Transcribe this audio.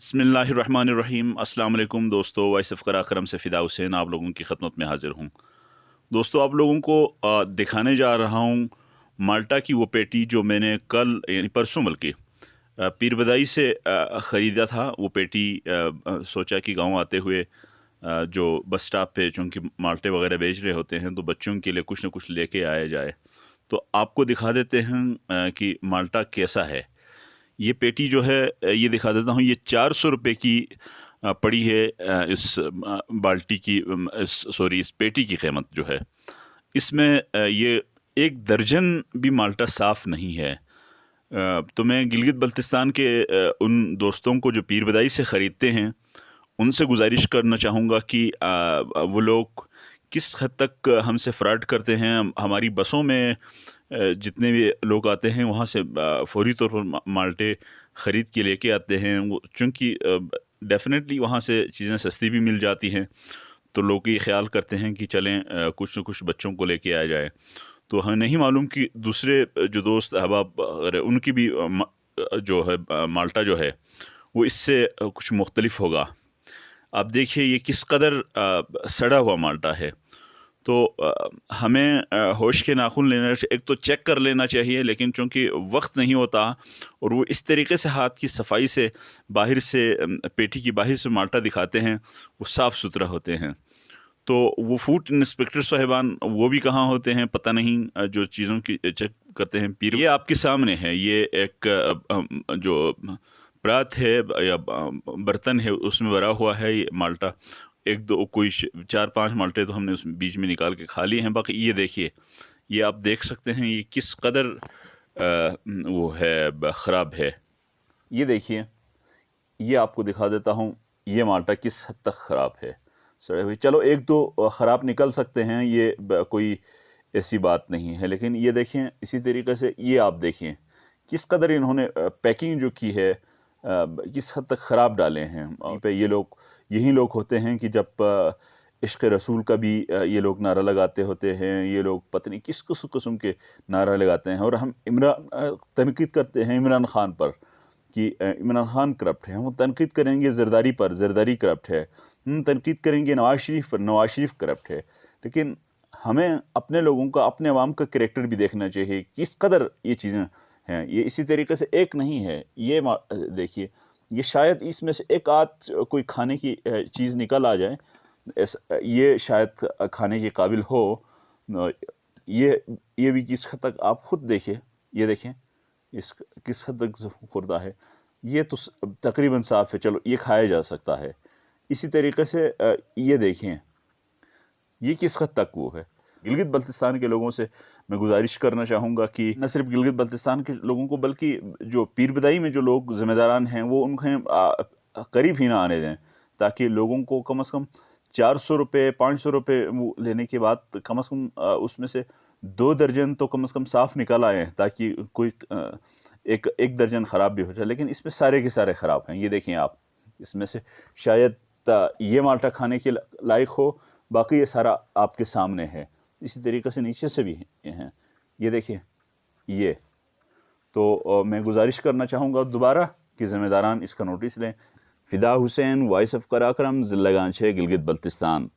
बिस्मिल्लाहिर्रहमानिर्रहीम। अस्सलाम वालेकुम दोस्तों, वॉइस ऑफ कराकरम से फ़िदा हुसैन आप लोगों की खदमत में हाज़िर हूँ। दोस्तों, आप लोगों को दिखाने जा रहा हूँ माल्टा की वो पेटी जो मैंने कल यानी परसों बल्कि पीर बदाई से ख़रीदा था। वो पेटी सोचा कि गाँव आते हुए जो बस स्टॉप पे चूँकि माल्टे वग़ैरह बेच रहे होते हैं तो बच्चों के लिए कुछ न कुछ लेके आया जाए। तो आपको दिखा देते हैं कि माल्टा कैसा है। ये पेटी जो है ये दिखा देता हूँ। ये 400 रुपये की पड़ी है। इस बाल्टी की इस पेटी की कीमत जो है इसमें ये 1 दर्जन भी माल्टा साफ़ नहीं है। तो मैं गिलगित बल्तिस्तान के उन दोस्तों को जो पीर बदाई से ख़रीदते हैं उनसे गुज़ारिश करना चाहूँगा कि वो लोग किस हद तक हमसे फ्रॉड करते हैं। हमारी बसों में जितने भी लोग आते हैं वहाँ से फ़ौरी तौर पर माल्टे ख़रीद के लेके आते हैं। वो चूँकि डेफ़िनेटली वहाँ से चीज़ें सस्ती भी मिल जाती हैं, तो लोग ये ख़्याल करते हैं कि चलें कुछ न कुछ बच्चों को लेके आया जाए। तो हमें नहीं मालूम कि दूसरे जो दोस्त अहबाब उनकी भी जो है माल्टा जो है वो इससे कुछ मुख्तलिफ होगा। आप देखिए ये किस कदर सड़ा हुआ माल्टा है। तो हमें होश के नाख़ुन लेना एक तो चेक कर लेना चाहिए, लेकिन चूँकि वक्त नहीं होता और वो इस तरीके से हाथ की सफाई से बाहर से पेटी की बाहर से माल्टा दिखाते हैं, वो साफ़ सुथरा होते हैं। तो वो फूड इंस्पेक्टर साहिबान वो भी कहाँ होते हैं पता नहीं, जो चीज़ों की चेक करते हैं। पीर ये आपके सामने है, ये एक जो परात है या बर्तन है उसमें भरा हुआ है ये माल्टा। 1-2 कोई 4-5 माल्टे तो हमने उस बीच में निकाल के खा लिए हैं। बाकी ये देखिए, ये आप देख सकते हैं ये किस कदर वो है ख़राब है। ये देखिए, ये आपको दिखा देता हूँ ये माल्टा किस हद तक ख़राब है। सड़े हुए चलो 1-2 ख़राब निकल सकते हैं, ये कोई ऐसी बात नहीं है, लेकिन ये देखें इसी तरीके से ये आप देखें किस कदर इन्होंने पैकिंग जो की है किस हद तक ख़राब डाले हैं। पे ये लोग यही लोग होते हैं कि जब इश्क़ रसूल का भी ये लोग नारा लगाते होते हैं, ये लोग पता नहीं किस किस्म के नारा लगाते हैं। और हम तनकीद करते हैं इमरान ख़ान पर कि इमरान ख़ान करप्ट है, हम तनकीद करेंगे ज़रदारी पर, ज़रदारी करप्ट है। हम तनकीद करेंगे नवाज़ शरीफ पर, नवाज़ शरीफ करप्ट है। लेकिन हमें अपने लोगों का, अपने अवाम का कैरेक्टर भी देखना चाहिए, किस कदर ये चीज़ें हैं। ये इसी तरीके से एक नहीं है, ये देखिए, ये शायद इसमें से एक आध कोई खाने की चीज़ निकल आ जाए, ये शायद खाने के काबिल हो। ये भी किस हद तक आप खुद देखिए, ये देखें इस किस हद तक खुर्दा है। ये तो तकरीबन साफ़ है, चलो ये खाया जा सकता है। इसी तरीके से ये देखें ये किस हद तक वो है। गिलगित बल्तिस्तान के लोगों से मैं गुजारिश करना चाहूँगा कि न सिर्फ गिलगित बल्तिस्तान के लोगों को बल्कि जो पीर बदाई में जो लोग ज़िम्मेदारान हैं वो उन्हें करीब ही ना आने दें, ताकि लोगों को कम से कम 400 रुपये 500 रुपये वो लेने के बाद कम से कम उसमें से 2 दर्जन तो कम से कम साफ़ निकल आए, ताकि कोई एक दर्जन ख़राब भी हो जाए। लेकिन इसमें सारे के सारे ख़राब हैं। ये देखें आप, इसमें से शायद ये माल्टा खाने के लायक हो, बाकी ये सारा आपके सामने है। इसी तरीके से नीचे से भी हैं, ये देखिए ये। तो मैं गुजारिश करना चाहूँगा दोबारा कि ज़िम्मेदारान इसका नोटिस लें। फ़िदा हुसैन, वॉइस ऑफ कराकरम, ज़िला गांछे, गिलगित बल्तिस्तान।